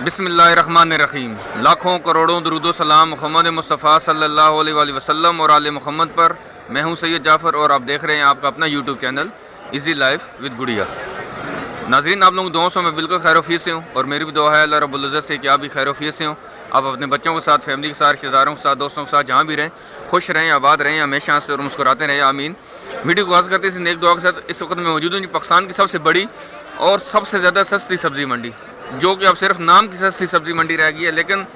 बिस्मिल्लाहिर्रहमानिर्रहीम। लाखों करोड़ों दुरूद सलाम मोहम्मद मुस्तफ़ा सल्लल्लाहु अलैहि वसल्लम और आले मोहम्मद पर। मैं हूं सैयद जाफ़र और आप देख रहे हैं आपका अपना YouTube channel easy life with गुड़िया। नाज़रीन, आप लोगों दोस्तों मैं बिल्कुल खैरोफियत से हूँ और मेरी भी दुआ है अल्लाह रब्बुल इज़्ज़त से कि आप भी खैरोफियत से हों। आप अपने बच्चों के साथ, फैमिली के साथ, रिश्तेदारों के साथ, दोस्तों के साथ जहाँ भी रहें, खुश रहें, आबाद रहें, हमेशा से और मुस्कुराते रहें, आमीन। वीडियो को आगाज़ करते हैं नेक दुआ के साथ। इस वक्त मैं मौजूद हूँ पाकिस्तान की सबसे बड़ी और सबसे ज़्यादा सस्ती सब्ज़ी मंडी, जो कि अब सिर्फ नाम की सस्ती सब्ज़ी मंडी रह गई है, लेकिन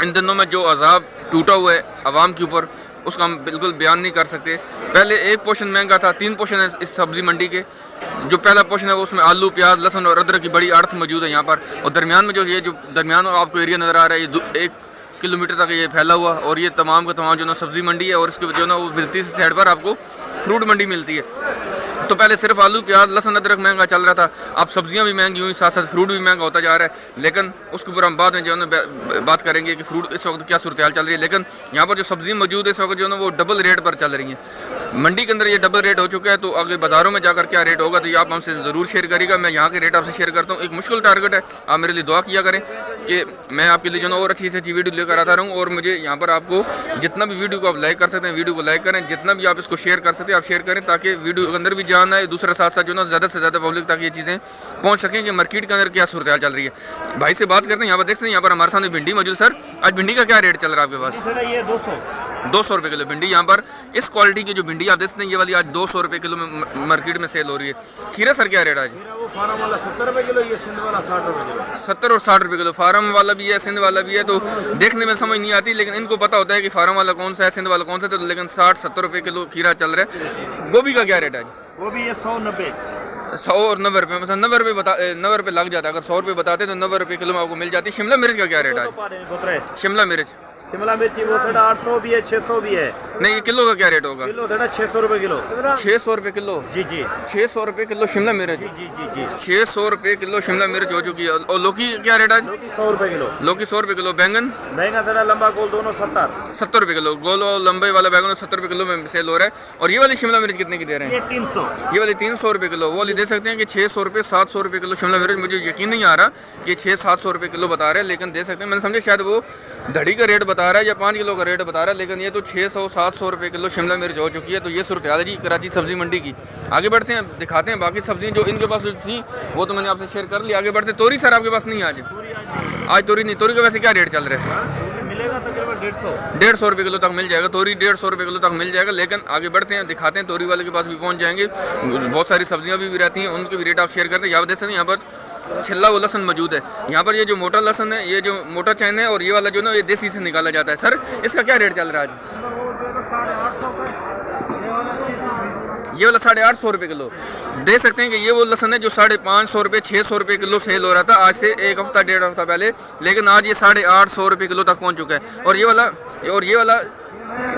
इन दिनों में जो अजाब टूटा हुआ है आवाम के ऊपर उसका हम बिल्कुल बयान नहीं कर सकते। पहले एक पोर्शन महंगा था, 3 पोर्शन है इस सब्ज़ी मंडी के। जो पहला पोर्शन है उसमें आलू, प्याज, लहसुन और अदरक की बड़ी आड़त मौजूद है यहाँ पर, और दरमियान में जो दरमियान आपको एरिया नज़र आ रहा है, ये 1 किलोमीटर तक ये फैला हुआ, और ये तमाम का तमाम जो ना सब्ज़ी मंडी है। और इसके जो ना वो तीसरी साइड पर आपको फ्रूट मंडी मिलती है। तो पहले सिर्फ आलू, प्याज, लहसुन, अदरक महंगा चल रहा था, अब सब्जियां भी महंगी हुई, साथ साथ फ्रूट भी महंगा होता जा रहा है। लेकिन उसके ऊपर हम बाद में जो है बात करेंगे कि फ्रूट इस वक्त क्या सूरत हाल चल रही है। लेकिन यहाँ पर जो सब्जी मौजूद है इस वक्त जो है वो डबल रेट पर चल रही है। मंडी के अंदर ये डबल रेट हो चुका है, तो आगे बाज़ारों में जाकर क्या रेट होगा तो ये आप हमसे ज़रूर शेयर करिएगा। मैं यहाँ के रेट आपसे शेयर करता हूँ। एक मुश्किल टारगेट है, आप मेरे लिए दुआ किया करें कि मैं आपके लिए जो ना और अच्छी से अच्छी वीडियो लेकर आता रहूँ। और मुझे यहाँ पर आपको जितना भी वीडियो को आप लाइक कर सकते हैं, वीडियो को लाइक करें, जितना भी आप इसको शेयर कर सकते हैं आप शेयर करें, ताकि वीडियो के अंदर भी जान आए, दूसरा साथ साथ जो ना ज़्यादा से ज़्यादा पब्लिक तक ये चीज़ें पहुँच सकें कि मार्केट के अंदर क्या सूरत हाल चल रही है। भाई से बात करते हैं, यहाँ पर देखते हैं, यहाँ पर हमारे सामने भिंडी मौजूद। सर, आज भिंडी का क्या रेट चल रहा है आपके पास? ये 200 रुपये किलो भिंडी। यहाँ पर इस क्वालिटी की जो भिंडी आप देखते हैं ये वाली आज 200 रुपये किलो में मार्केट में सेल हो रही है। खीरा सर क्या रेट आज? वो फार्म वाला 70 रुपये किलो, ये सिंध वाला 60 रुपये किलो। 70 और 60 रुपये किलो। फार्म वाला भी है, सिंध वाला भी है, तो देखने में समझ नहीं आती, लेकिन इनको पता होता है कि फार्म वाला कौन सा है, सिंध वाला कौन सा है। तो लेकिन 60-70 रुपये किलो खीरा चल रहा है। गोभी का क्या रेट है आज? वो भी ये 190 और 90 रुपये, मतलब 90 रुपये लग जाता है। अगर 100 रुपये बताते तो 90 रुपये किलो में आपको मिल जाती है। शिमला मिर्च का क्या रेट है? शिमला मिर्च वो 800 भी है, 600 भी है। नहीं, ये किलो का क्या रेट होगा? किलो 600 रुपये किलो। 600 रुपये किलो? जी जी, 600 रुपये किलो शिमला मिर्च। जी जी जी जी, 600 रुपये किलो शिमला मिर्च हो चुकी है। और लौकी क्या रेट आज? 100 रुपये किलो। लौकी 100 रुपये किलो। बैंगन? महंगा लंबा गोल दोनों 70 रुपये किलो। गोल और लंबे वाला बैंगन 70 रुपये किलो में सेल हो रहा है। और ये वाली शिमला मिर्च कितने की दे रहे हैं? ये 300। ये वाली 300 रुपये किलो। वो वाली दे सकते हैं कि 600 रुपये 700 रुपये किलो शिमला मिर्च। मुझे यकीन नहीं आ रहा कि 600-700 रुपये किलो बता रहे हैं, लेकिन दे सकते हैं। मैंने समझे शायद वो धड़ी का रेट बता रहा है या 5 किलो का रेट बता रहा है, लेकिन ये तो 600-700 रुपये किलो शिमला मिर्च हो चुकी है। तो ये सूरत हाल है जी कराची सब्जी मंडी की। आगे बढ़ते हैं, दिखाते हैं बाकी सब्जियाँ जो इनके पास जो थी वो तो मैंने आपसे शेयर कर लिया। आगे बढ़ते हैं। तोरी सर आपके पास नहीं आज? तोरी नहीं। तोरी का वैसे क्या रेट चल रहा है? मिलेगा तकरीबन 150 रुपये किलो तक मिल जाएगा। तोरी 150 रुपये किलो तक मिल जाएगा। लेकिन आगे बढ़ते हैं, दिखाते हैं, तोरी वाले के पास भी पहुंच जाएंगे। बहुत सारी सब्जियां भी रहती हैं, उनके भी रेट आप शेयर करते हैं। यहाँ देख सकते हैं, यहाँ पर छिल्ला वो लहसन मौजूद है। यहाँ पर ये जो मोटा लहसन है, ये जो मोटा चैन है, और ये वाला जो ना ये देसी से निकाला जाता है। सर, इसका क्या रेट चल रहा है आज? ये वाला 850 रुपये किलो। दे सकते हैं कि ये वो लहसन है जो 550 रुपये 600 रुपये किलो सेल हो रहा था आज से 1 हफ्ता 1.5 हफ्ता पहले, लेकिन आज ये 850 रुपये किलो तक पहुंच चुका है। और ये वाला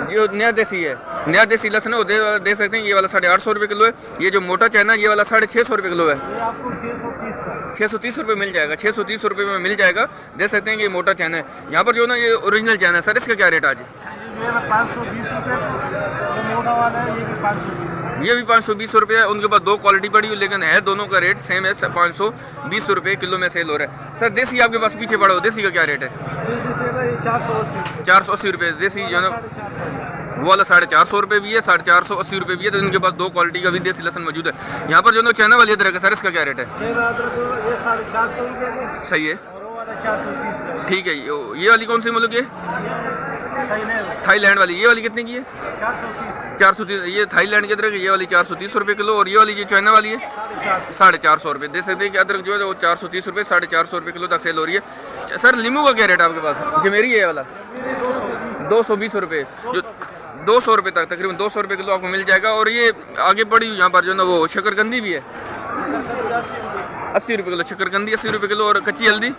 जो नया देसी है, नया देसी लहसन है, वो दे सकते हैं ये वाला 850 रुपये किलो है। ये जो मोटा चैन है ये वाला 650 रुपये किलो है। 630 रुपये मिल जाएगा, 630 रुपये में मिल जाएगा। दे सकते हैं कि ये मोटा चैन है। यहाँ पर जो ना ये ओरिजिनल चैन है। सर, इसका क्या रेट आज? 520 रुपये। मोटा वाला है, ये भी 520। ये भी 520 रुपये है। उनके पास 2 क्वालिटी पड़ी हुई, लेकिन है दोनों का रेट सेम है। 520 रुपये किलो में सेल हो रहा है। सर, देसी आपके पास पीछे पड़ा हो, देसी का क्या रेट है? 480 रुपये देसी जो है वो वाला 450 रुपये भी है, 480 रुपये भी है। तो इनके पास 2 क्वालिटी का भी देसी लहसन मौजूद है। यहाँ पर जो ना चाइना वाली अदरक है, सर इसका क्या रेट है? सही है, ठीक है। ये वाली कौन सी मुल्क है? थाईलैंड वाली। ये वाली कितने की है? 430। ये थाईलैंड की अदरक है, ये वाली 430 रुपये किलो। और ये वाली जो चाइना वाली है 450 रुपये। दे सकते हैं कि अदरक जो है वो 430 रुपये 450 रुपये किलो तक सेल हो रही है। सर, लीमू का क्या रेट है आपके पास? जमेरी है वाला 220 रुपये, जो 200 रुपये तक, तकरीबन 200 रुपये किलो आपको मिल जाएगा। और ये आगे पड़ी यहाँ पर जो ना वो शकरकंदी भी है 80 रुपये किलो। शकरकंदी 80 रुपये किलो। और कच्ची हल्दी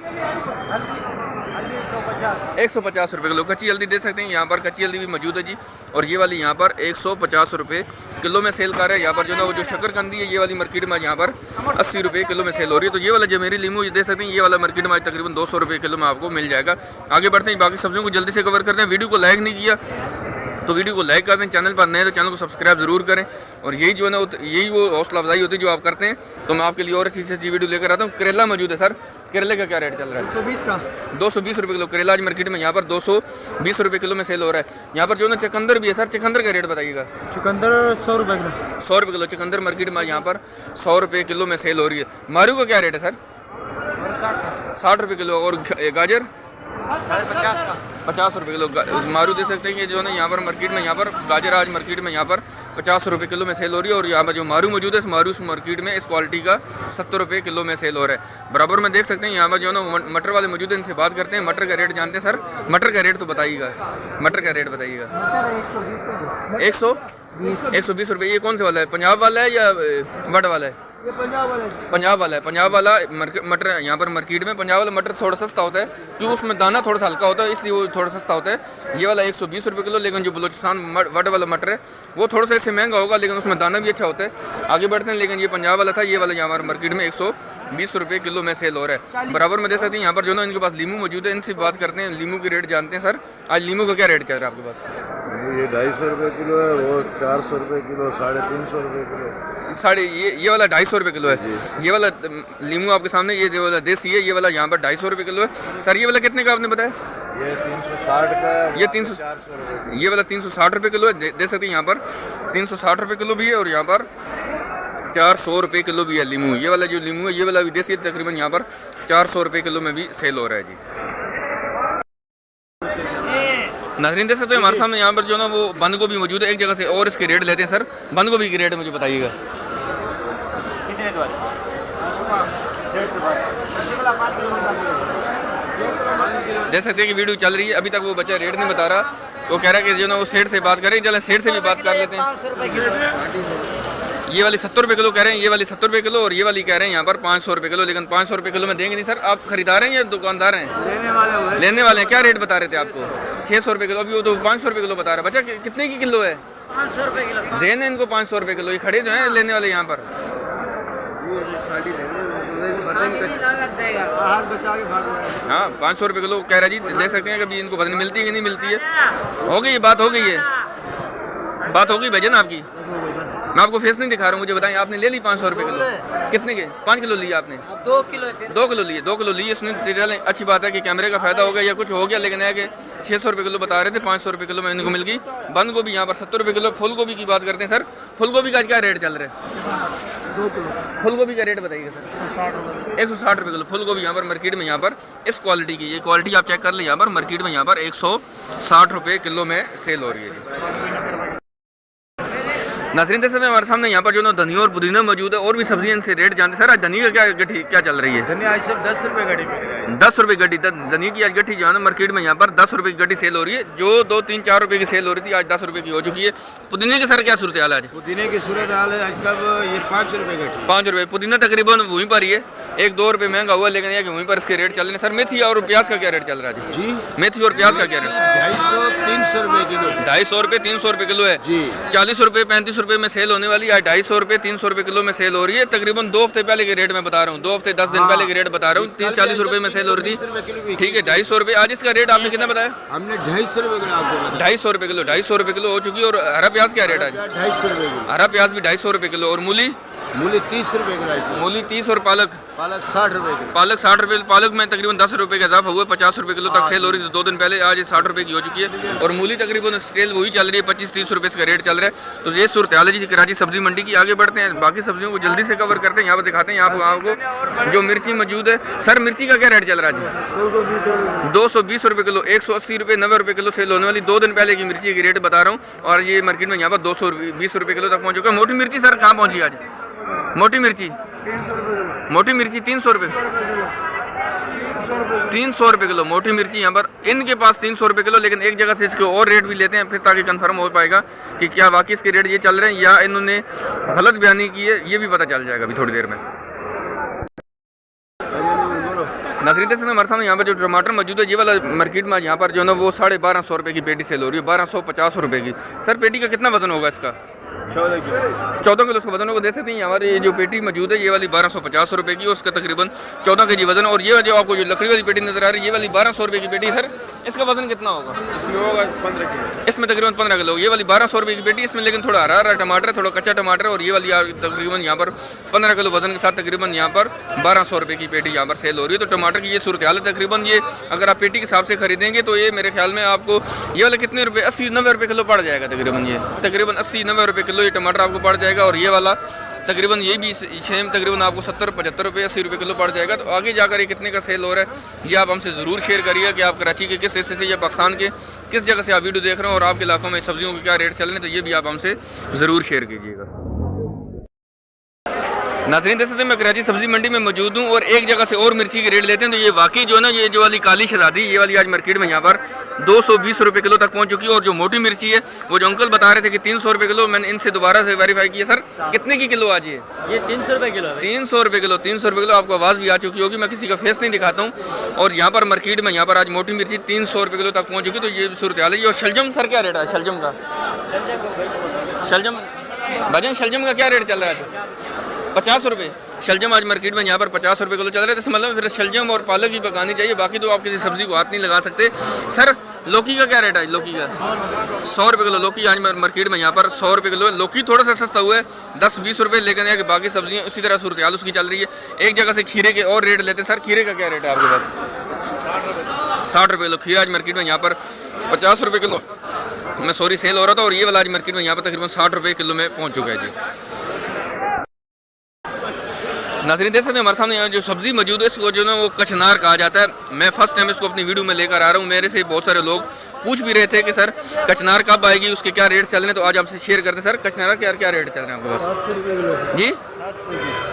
150 रुपये किलो। कच्ची हल्दी दे सकते हैं, यहाँ पर कच्ची हल्दी भी मौजूद है जी। और ये वाली यहाँ पर 150 रुपये किलो में सेल कर रहा है। यहाँ पर जो ना वो जो शकरकंदी है ये वाली मार्केट में यहाँ पर 80 रुपये किलो में सेल हो रही है। तो ये वाला जमेरी लीमू दे सकते हैं, ये वाला मार्केट में तकरीबन 200 रुपये किलो में आपको मिल जाएगा। आगे बढ़ते हैं, बाकी सब्जियों को जल्दी से कवर करते हैं। वीडियो को लाइक नहीं किया तो वीडियो को लाइक कर दें, चैनल पर नए तो चैनल को सब्सक्राइब जरूर करें। और यही जो है ना यही वो हौसला अफजाई होती है जो आप करते हैं। तो मैं आपके लिए और अच्छी से अच्छी वीडियो लेकर आता हूँ। करेला मौजूद है सर, करेले का क्या रेट चल रहा है? 120 का 220 रुपये किलो करेला आज मार्केट में यहाँ पर 220 रुपये किलो में सेल हो रहा है। यहाँ पर जो है ना चुकंदर भी है सर, चुकंदर का रेट बताइएगा। चुकंदर 100 रुपये किलो। 100 रुपये किलो चुकंदर मार्केट में यहाँ पर 100 रुपये किलो में सेल हो रही है। मारू का क्या रेट है सर? 60 रुपये किलो। और गाजर 50 रुपये किलो मारू दे सकते हैं कि जो है ना यहाँ पर मार्केट में यहाँ पर गाजर आज मार्केट में यहाँ पर 50 रुपये किलो में सेल हो रही है। और यहाँ पर जो मारू मौजूद है इस मारू मार्केट में इस क्वालिटी का 70 रुपये किलो में सेल हो रहा है। बराबर में देख सकते हैं यहाँ पर जो है ना मटर वाले मौजूद है, इनसे बात करते हैं। मटर का रेट जानते हैं सर? मटर का रेट तो बताइएगा, मटर का रेट बताइएगा। 120 रुपये। ये कौन सा वाला है, पंजाब वाला है या वड वाला है? पंजाब वाला है। पंजाब वाला मटर यहाँ पर मार्केट में पंजाब वाला मटर थोड़ा सस्ता होता है क्योंकि उसमें दाना थोड़ा सा हल्का होता है, इसलिए वो थोड़ा सस्ता होता है। ये वाला 120 रुपये किलो। लेकिन जो बलूचिस्तान वड वाला मटर है वो थोड़ा सा इससे महंगा होगा, लेकिन उसमें दाना भी अच्छा होता है। आगे बढ़ते हैं। लेकिन ये पंजाब वाला था, ये वाला यहाँ पर मार्केट में 120 रुपये किलो में सेल हो रहा है। बराबर में देख सकते हैं यहाँ पर जो ना इनके पास लीमू मौजूद है, इनसे बात करते हैं। लीमू के रेट जानते हैं सर? आज लीमू का क्या रेट चल रहा है आपके पास? ये 250 रुपये किलो है, वो 400 रुपये किलो, 350 रुपये किलो। साढ़े ये वाला 250 रुपये किलो है। ये वाला लीमू आपके सामने, ये वाला देसी है, ये वाला यहाँ पर 250 रुपये किलो है। सर ये वाला कितने का आपने बताया? ये 360 का है, ये 300 ये वाला 360 रुपये किलो है। दे सकते हैं यहाँ पर 360 रुपये किलो भी है और यहाँ पर 400 रुपये किलो भी है लीमू। ये वाला जो लीमू है ये वाला भी देसी है, तकरीबन यहाँ पर 400 रुपये किलो में भी सेल हो रहा है जी। नाज़रीन देख सकते हैं हमारे सामने यहाँ पर जो ना वो बंद गोभी मौजूद है एक जगह से, और इसके रेट लेते हैं सर। बंद गोभी के रेट मुझे बताइएगा। देख सकते हैं कि वीडियो चल रही है, अभी तक वो बच्चा रेट नहीं बता रहा। वो कह रहा है कि जो ना वो सेठ से बात करें। चलें सेठ से भी बात कर लेते हैं। ये वाली 70 रुपये किलो कह रहे हैं, ये वाली 70 रुपये किलो, और ये वाली कह रहे हैं यहाँ पर 500 रुपये किलो। लेकिन 500 रुपये किलो में देंगे नहीं सर। आप खरीदार हैं या दुकानदार हैं? लेने वाले हैं। क्या रेट बता रहे थे आपको? 600 रुपये किलो। अभी वो तो 500 रुपये किलो बता रहा है। बच्चा कितने की किलो है? 500 रुपये किलो। देने इनको 500 रुपये किलो। ये खड़े जो हैं लेने वाले यहाँ पर। हाँ 500 रुपये किलो कह रहा जी। देख सकते हैं कभी इनको पता नहीं मिलती है कि नहीं मिलती है। हो गई बात, हो गई है बात, हो गई भैया ना आपकी। मैं आपको फेस नहीं दिखा रहा हूँ, मुझे बताएं आपने ले ली 500 रुपये किलो? कितने के? 5 किलो लिए आपने? 2 किलो 2 किलो लिए इसने। चलें अच्छी बात है कि कैमरे का फायदा हो गया या कुछ हो गया। लेकिन है कि 600 रुपये किलो बता रहे थे, 500 रुपये किलो में इनको मिल गई। बंद गोभी यहाँ पर 70 रुपये किलो। फूल गोभी की बात करते हैं सर। फूल गोभी का क्या रेट चल रहा है? 2 किलो फूल गोभी का रेट बताइएगा सर। 160 रुपये किलो फूल गोभी यहाँ पर मार्केट में यहाँ पर इस क्वालिटी की। ये क्वालिटी आप चेक कर लें, यहाँ पर मार्केट में यहाँ पर 160 रुपये किलो में सेल हो रही है जी। नाज़रीन देख सकते हैं हमारे सामने यहाँ पर जो ना धनिया और पुदीना मौजूद है, और भी सब्जियाँ इनसे रेट जानते हैं। सर आज धनिया का क्या चल रही है? धनिया आज सिर्फ 10 रुपये गड्डी मिल रहा है। 10 रुपये गड्डी। धनिया की आज गड्डी जो है ना मार्केट में यहाँ पर 10 रुपये की गड्डी सेल हो रही है। जो 2, 3, 4 रुपये की सेल हो रही थी आज 10 रुपये की हो चुकी है। पुदीने के सर क्या सूरत हाल है आज? पुदीने की सूरत हाल है आज सब ये 5 रुपये गड्डी। 5 रुपये पुदीना तकरीबन वहीं पर ही है। 1-2 रुपये महंगा हुआ, लेकिन ये कि वहीं पर इसके रेट चल रहे हैं। सर मेथी और प्याज का क्या रेट चल रहा है जी? मेथी और प्याज का क्या रेट? 250-300 रुपये किलो। 250 रुपये 300 रुपये किलो है जी। 40 रुपये 35 रुपये में सेल होने वाली आज 250 रुपये 300 रुपये किलो में सेल हो रही है। तकरीबन 2 हफ्ते पहले के रेट में बता रहा हूँ, 2 हफ्ते 10 दिन पहले के रेट बता रहा हूँ। 30-40 रुपये में सेल हो रही थी। ठीक है 250 रुपये। आज इसका रेट आपने कितना बताया? हमने 250 रुपये किलो आपको बताया। 250 रुपये किलो। 250 रुपये किलो हो चुकी है। और हरा प्याज क्या रेट है? 250 रुपये किलो। हरा प्याज भी 250 रुपये किलो। और मूली? मूली 30 रुपये किलो। मूली 30। और पालक? पालक 60 रुपये किलो। पालक 60 रुपये। पालक में तकरीबन 10 रुपये का इजाफा हुआ है। 50 रुपये किलो तक सेल हो रही थी 2 दिन पहले, आज 60 रुपये की हो चुकी है। और मूली तकरीबन सेल वही चल रही है, 25-30 रुपये इसका रेट चल रहा है। तो ये सूरत हाल है जी कराची सब्जी मंडी की। आगे बढ़ते हैं, बाकी सब्जियों को जल्दी से कवर करते हैं। यहाँ पर दिखाते हैं आपको जो मिर्ची मौजूद है। सर मिर्ची का क्या रेट चल रहा है जी? 220 रुपये किलो। 180 रुपये 90 रुपये किलो सेल होने वाली 2 दिन पहले की मिर्ची की रेट बता रहा हूँ। और ये मार्केट में यहाँ पर 220 रुपये किलो तक पहुँच चुका है। मोटी मिर्ची सर कहाँ पहुँची आज? मोटी मिर्ची 300 रुपये 300 रुपये किलो मोटी मिर्ची यहाँ पर इनके पास 300 रुपये किलो। लेकिन एक जगह से इसके और रेट भी लेते हैं फिर, ताकि कंफर्म हो पाएगा कि क्या वाकई इसके रेट ये चल रहे हैं या इन्होंने गलत बयानी की है, ये भी पता चल जाएगा अभी थोड़ी देर में। नाज़रीन देख सकते हैं हमारे सामने यहाँ पर जो टमाटर मौजूद है, ये वाला मार्केट में यहाँ पर जो है ना वो 1250 रुपये की पेटी सेल हो रही है। 1250 रुपये की। सर पेटी का कितना वजन होगा इसका? 14 किलो उसका वजन होगा। देख सकते हैं हमारी ये जो पेटी मौजूद है ये वाली 1250 रुपये की, उसका तकरीबन 14 kg वजन। और ये जो आपको जो लकड़ी वाली पेटी नजर आ रही है ये वाली 1200 रुपये की पेटी। सर इसका वजन कितना होगा? इसमें होगा 15 किलो। इसमें तकरीबन 15 किलो। ये वाली 1200 रुपये की पेटी, इसमें लेकिन थोड़ा हरा हरा टमाटर, थोड़ा कच्चा टमाटर, और ये वाली तकरीबन यहाँ पर 15 किलो वजन के साथ तकरीबन यहाँ पर 1200 रुपये की पेटी यहाँ पर सेल हो रही है। तो टमाटर की ये सूरत हाल है। तकरीबन ये अगर आप पेटी के हिसाब से खरीदेंगे तो ये मेरे ख्याल में आपको ये वाला कितने रुपये, 80-90 रुपये किलो पड़ जाएगा तकरीबन। ये तकरीबन 80-90 रुपये किलो ये टमाटर आपको पड़ जाएगा। और ये वाला तकरीबन ये भी सेम तकरीबन आपको 70-75 रुपये 80 रुपये किलो पड़ जाएगा। तो आगे जाकर ये कितने का सेल हो रहा है ये आप हमसे ज़रूर शेयर करिए कि आप कराची के किस हिस्से से या पाकिस्तान के किस जगह से आप वीडियो देख रहे हो और आपके इलाकों में सब्जियों के क्या रेट चल रहे हैं, तो ये भी आप हमसे ज़रूर शेयर कीजिएगा। नाज़रीन देख सकते हैं मैं कराची सब्जी मंडी में मौजूद हूँ और एक जगह से और मिर्ची के रेट लेते हैं। तो ये वाकई जो है ना, ये जो वाली काली शहज़ादी, ये वाली आज मार्केट में यहाँ पर 220 रुपये किलो तक पहुँच चुकी है। और जो मोटी मिर्ची है वो जो अंकल बता रहे थे कि 300 रुपये किलो, मैंने इनसे दोबारा से वेरीफाई किया। सर कितने की किलो आज ये 300 रुपये किलो। 300 रुपये किलो। 300 रुपये किलो आपको आवाज़ भी आ चुकी होगी, मैं किसी का फेस नहीं दिखाता हूँ। और यहाँ पर मार्केट में यहाँ पर आज मोटी मिर्ची 300 रुपये किलो तक पहुँच चुकी। तो ये सूरत हाल है। और शलजम सर क्या रेट है शलजम का? शलजम भजन शलजम का क्या रेट चल रहा है? 50 रुपये। शलजम आज मार्केट में यहाँ पर 50 रुपये किलो चल रहा है। तो मतलब फिर शलजम और पालक ही पकानी चाहिए, बाकी तो आप किसी सब्जी को हाथ नहीं लगा सकते। सर लौकी का क्या रेट है? लौकी का 100 रुपये किलो। लौकी आज मार्केट में यहाँ पर 100 रुपये किलो है। लौकी थोड़ा सा सस्ता हुआ है 10-20 रुपये, लेकिन है कि बाकी सब्जियाँ उसी तरह सूरत हाल उसकी चल रही है। एक जगह से खीरे के और रेट लेते हैं। सर खीरे का क्या रेट है आपके पास? 60 रुपये किलो। खीरा आज मार्केट में यहाँ पर 50 रुपये किलो मैं सेल हो रहा था। और ये वाला आज मार्केट में यहाँ पर तकरीबन 60 रुपये किलो में पहुँच चुका है जी। नाज़रीन देख सकते हैं हमारे सामने यहाँ जो सब्ज़ी मौजूद है इसको जो ना वो कचनार कहा जाता है। मैं फर्स्ट टाइम इसको अपनी वीडियो में लेकर आ रहा हूँ। मेरे से बहुत सारे लोग पूछ भी रहे थे कि सर कचनार कब आएगी, उसके क्या रेट चल रहे हैं, तो आज आपसे शेयर करते हैं। सर कचनार क्या क्या रेट चल रहे हैं आपके पास? जी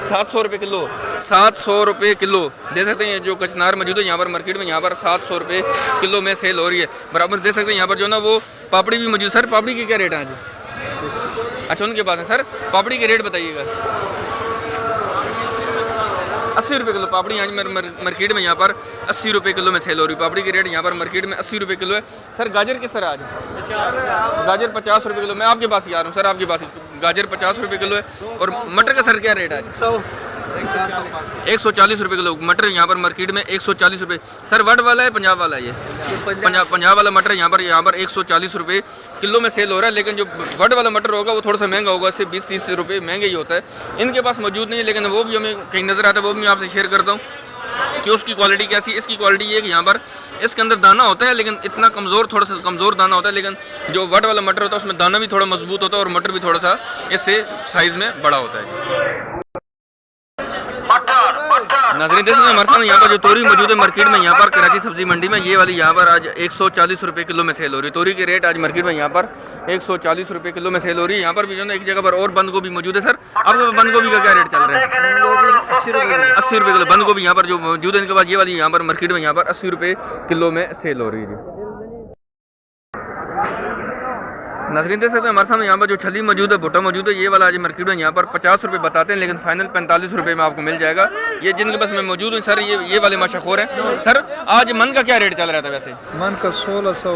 700 रुपये किलो। 700 रुपये किलो दे सकते हैं। जो कचनार मौजूद है यहाँ पर मार्केट में यहाँ पर 700 रुपये किलो में सेल हो रही है। बराबर दे सकते हैं यहाँ पर जो ना वो पापड़ी भी मौजूद। सर पापड़ी के क्या रेट है आज? अच्छा उनके पास है। सर पापड़ी के रेट बताइएगा। 80 रुपये किलो पापड़ी आज मार्केट में यहाँ पर 80 रुपये किलो में सेल हो रही है। पापड़ी के रेट यहाँ पर मार्केट में 80 रुपये किलो है। सर गाजर किस तरह आज? गाजर 50 रुपये किलो। मैं आपके पास ही आ रहा हूँ सर, आपके पास गाजर 50 रुपये किलो है। और मटर का सर क्या रेट है आज? 140 रुपये किलो मटर यहाँ पर मार्केट में 140 रुपये। सर वड वाला है पंजाब वाला है? ये पंजाब वाला मटर यहाँ पर 140 रुपये किलो में सेल हो रहा है। लेकिन जो वड वाला मटर होगा वो थोड़ा सा महंगा होगा, इससे 20-30 रुपये महंगे ही होता है। इनके पास मौजूद नहीं है, लेकिन वो भी हमें कहीं नज़र आता है, वो भी मैं आपसे शेयर करता हूँ कि उसकी क्वालिटी कैसी है। इसकी क्वालिटी ये है कि यहाँ पर इसके अंदर दाना होता है, लेकिन इतना कमज़ोर, थोड़ा सा कमज़ोर दाना होता है। लेकिन जो वड वाला मटर होता है उसमें दाना भी थोड़ा मजबूत होता है और मटर भी थोड़ा सा इससे साइज़ में बड़ा होता है। नाज़रीन देख सकते हैं हमारे सामने यहाँ पर जो तोरी मौजूद है मार्केट में यहाँ पर कराची सब्जी मंडी में, ये वाली यहाँ पर आज 140 रुपये किलो में सेल हो रही है। तोरी के रेट आज मार्केट में यहाँ पर 140 रुपये किलो में सेल हो रही है। यहाँ पर भी जो है एक जगह पर और बंद गोभी मौजूद है। सर आपके बंद गोभी का क्या रेट चल रहा है? 80 रुपये किलो बंद गोभी यहाँ पर जो मौजूद है। इनके बाद ये वाली यहाँ पर मार्केट में यहाँ पर 80 रुपये किलो में सेल हो रही है। नाज़रीन देख सकते हैं हमारे सामने यहाँ पर जो छली मौजूद है, भुट्टा मौजूद है। ये वाला आज मार्केट में यहाँ पर 50 रुपये बताते हैं, लेकिन फाइनल 45 रुपये में आपको मिल जाएगा। ये जिनके पास मैं मौजूद हूँ सर, ये वाले माशाखोर हैं। सर आज मन का क्या रेट चल रहा था? वैसे मन का 1600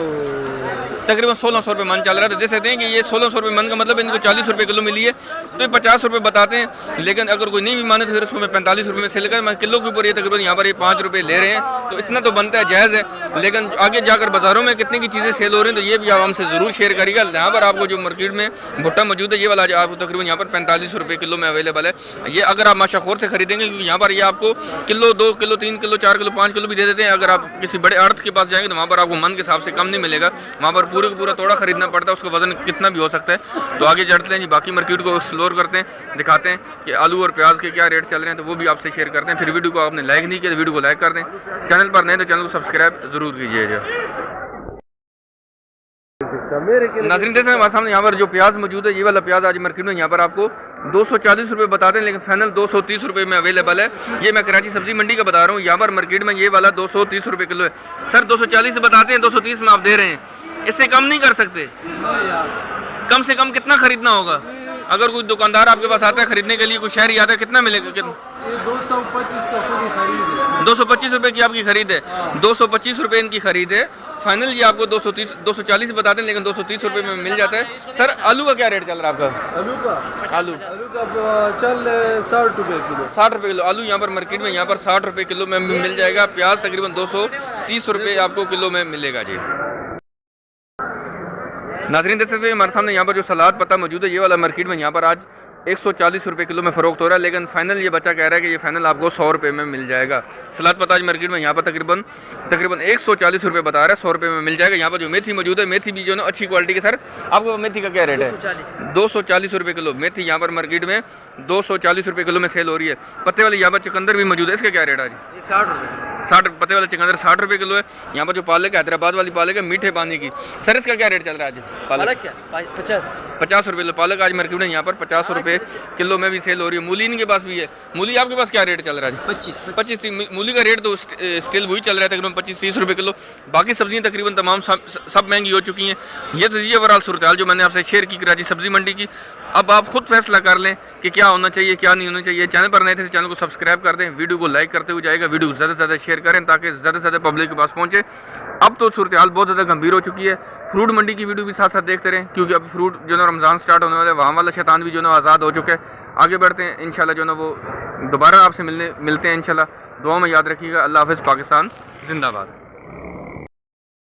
तकरीबन 1600 रुपये मन चल रहा था। देख सकते हैं कि ये 1600 रुपये मन का मतलब इनको 40 रुपये किलो मिली है, तो ये 50 रुपये बताते हैं। लेकिन अगर कोई नहीं भी माने तो फिर उसको मैं 45 रुपये में सेल कर, मैं किलो के ऊपर ये तकरीबन यहाँ पर ये 5 रुपये ले रहे हैं, तो इतना तो बनता है, जायज़ है। लेकिन आगे जाकर बाज़ारों में कितने की चीज़ें सेल हो रही हैं तो ये भी आप हमसे ज़रूर शेयर करिएगा। यहाँ पर आपको जो मार्केट में भुट्टा मौजूद है ये वाला आपको तकरीबन यहाँ पर 45 रुपये किलो में अवेलेबल है। ये अगर आप माशाखोर से खरीदेंगे, क्योंकि यहाँ पर ये आपको kilo, 2 kilo, 3 kilo, 4 kilo, 5 kilo भी दे देते हैं। अगर आप किसी बड़े आड़त के पास जाएंगे तो वहाँ पर आपको मन के हिसाब से कम नहीं मिलेगा, वहाँ पर पूरे का पूरा तोड़ा खरीदना पड़ता है, उसका वजन कितना भी हो सकता है। तो आगे चढ़ते हैं जी, बाकी मार्केट को एक्सप्लोर करते हैं, दिखाते हैं कि आलू और प्याज के क्या रेट चल रहे हैं, तो वो भी आपसे शेयर करते हैं। फिर वीडियो को आपने लाइक नहीं किया तो वीडियो को लाइक कर दें, चैनल पर नए तो चैनल को सब्सक्राइब जरूर कीजिएगा। नाज़रीन देख सकते हैं हमारे सामने यहाँ पर जो प्याज मौजूद है, ये वाला प्याज आज मार्केट में यहाँ पर आपको 240 रुपये बताते हैं, लेकिन फाइनल 230 रुपये में अवेलेबल है। ये मैं कराची सब्जी मंडी का बता रहा हूँ। यहाँ पर मार्केट में ये वाला 230 रुपये किलो है। सर 240 बताते हैं, 230 में आप दे रहे हैं, इससे कम नहीं कर सकते? कम से कम कितना खरीदना होगा? अगर कोई दुकानदार आपके पास आता है खरीदने के लिए, कोई शहरी आता है, कितना मिलेगा? ये 225 का पूरी खरीद है। 225 रुपये की आपकी खरीद है। 225 रुपये इनकी खरीद है। फाइनल ये आपको 230 240 बताते हैं, लेकिन 230 रुपये में मिल जाता है। सर आलू का क्या रेट चल रहा है आपका? आलू का आलू चल 60 रुपये किलो। 60 रुपये किलो आलू यहाँ पर मार्केट में यहाँ पर 60 रुपये किलो में मिल जाएगा। प्याज तकरीबन 230 रुपये आपको किलो में मिलेगा जी। नाज़रीन देख सकते हैं हमारे सामने यहाँ पर जो सलाद पत्ता मौजूद है, ये वाला मार्केट में यहाँ पर आज 140 रुपये किलो में फ़रोख्त हो रहा है, लेकिन फाइनल ये बच्चा कह रहा है कि ये फाइनल आपको 100 रुपये में मिल जाएगा। सलाद पत्ता आज मार्केट में यहाँ पर तकरीबन 140 रुपये बता रहा है, 100 रुपये में मिल जाएगा। यहाँ पर जो मेथी मौजूद है, मेथी भी जो है ना अच्छी क्वालिटी के। सर आपको मेथी का क्या रेट है? 240 रुपये किलो मेथी यहाँ पर मार्केट में 240 रुपये किलो में सेल हो रही है। पत्ते वाली यहाँ पर चुकंदर भी मौजूद है, इसका क्या रेट है आज? 60 रुपये। 60 पत्ते वाला चुकंदर 60 रुपये किलो है। यहाँ पर जो पालक है, हैदराबाद वाली पालक है, मीठे पानी की। सर इसका क्या रेट चल रहा है आज? पालक क्या? 50 रुपये किलो पालक आज मार्केट में यहाँ पर 50 रुपये किलो में भी सेल हो रही है। मूली इनके पास भी है। मूली आपके पास क्या रेट चल रहा है? 25 मूली का रेट तो स्टिल वही चल रहा है, तकरीबन 25-30 रुपये किलो। बाकी सब्जियाँ तकरीबन तमाम सब महंगी हो चुकी हैं। ये तो ये ओवरऑल सूरत हाल जो मैंने आपसे शेयर की कराची सब्जी मंडी की। अब आप खुद फैसला कर लें कि क्या होना चाहिए, क्या नहीं होना चाहिए। चैनल पर नए थे, चैनल को सब्सक्राइब कर दें, वीडियो को लाइक करते हुए जाएगा, वीडियो को ज़्यादा से ज़्यादा शेयर करें ताकि ज़्यादा से ज़्यादा पब्लिक के पास पहुँचे। अब तो सूरत हाल बहुत ज़्यादा गंभीर हो चुकी है। फ्रूट मंडी की वीडियो भी साथ साथ देखते रहें, क्योंकि अब फ्रूट जो है रमज़ान स्टार्ट होने वाला है, वहाँ वाला शैतान भी जो है आज़ाद हो चुका है। आगे बढ़ते हैं इंशाल्लाह, जो है वो दोबारा आपसे मिलते हैं इंशाल्लाह। दुआ में याद रखिएगा। अल्लाह हाफ़िज़। पाकिस्तान जिंदाबाद।